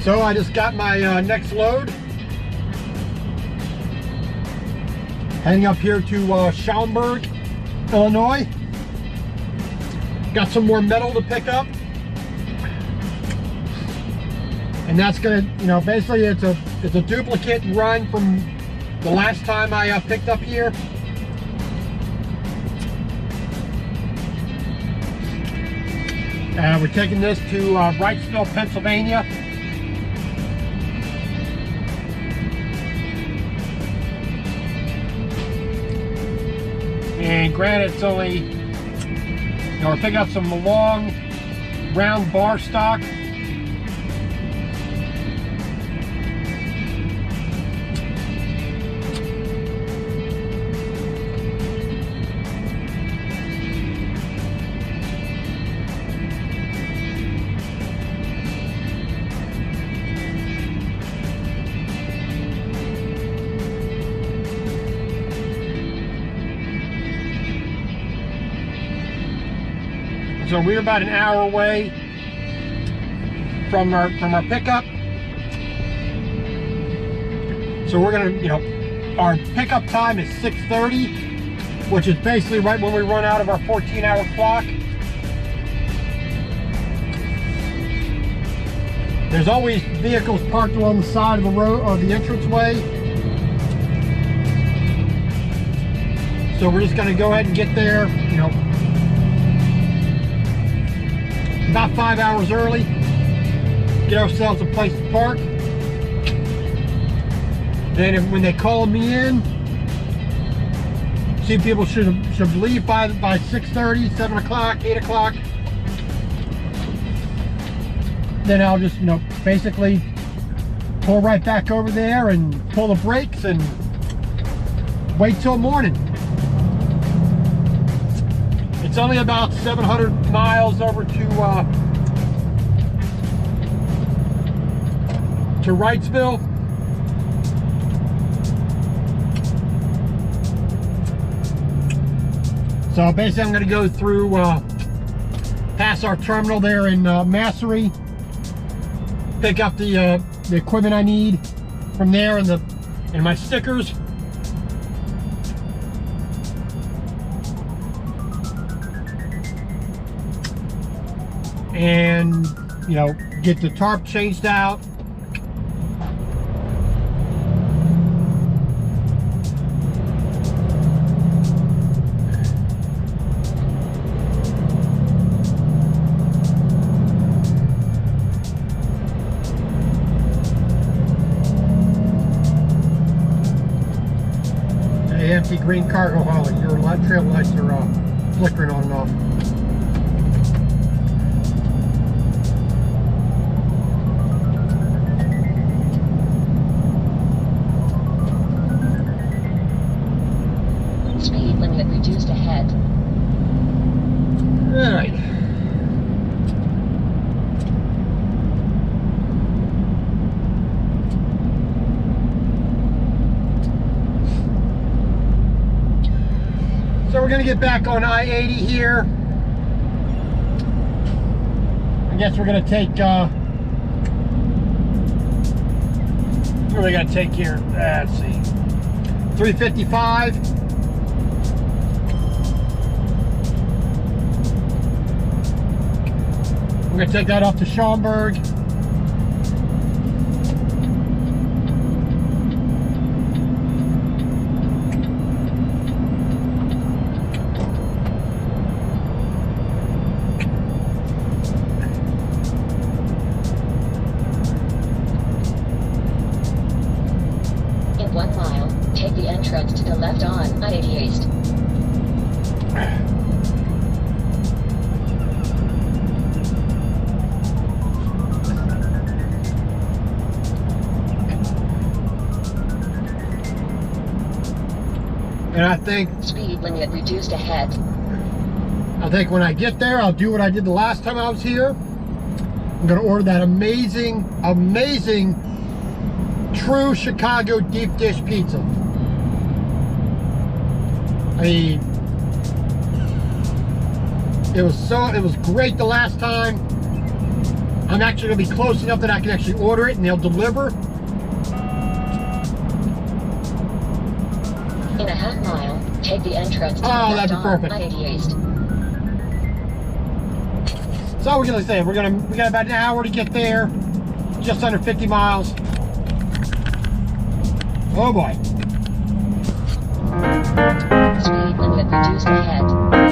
So I just got my next load. Heading up here to Schaumburg, Illinois. Got some more metal to pick up. And that's gonna, basically it's a duplicate run from the last time I picked up here. We're taking this to Wrightsville, Pennsylvania. And granted, it's only, we're picking up some long, round bar stock. So we're about an hour away from our pickup. So we're gonna, our pickup time is 6:30, which is basically right when we run out of our 14-hour clock. There's always vehicles parked along the side of the road or the entranceway. So we're just gonna go ahead and get there, about 5 hours early, get ourselves a place to park. Then when they call me in, see, people should leave by 6:30, 7 o'clock, 8 o'clock. Then I'll just, basically pull right back over there and pull the brakes and wait till morning. It's only about 700 miles over to Wrightsville. So basically I'm going to go through, past our terminal there in Massery, pick up the equipment I need from there and my stickers. And get the tarp changed out. Hey, empty green cargo hauler, your trail lights are flickering on and off. Reduced ahead. All right. So we're going to get back on I-80 here. I guess we're going to take, what are we going to take here? Let's see. 355. We're going to take that off to Schaumburg. In 1 mile, take the entrance to the left on I-80 East. And I think speed limit reduced ahead. I think when I get there, I'll do what I did the last time I was here. I'm gonna order that amazing true Chicago deep dish pizza. I mean, it was great the last time. I'm actually going to be close enough that I can actually order it and they'll deliver. In a half mile, take the entrance to the Oh, left that'd be on perfect. I-80 East. So we're going to say we got about an hour to get there, just under 50 miles. Oh boy. Speed limit reduced ahead.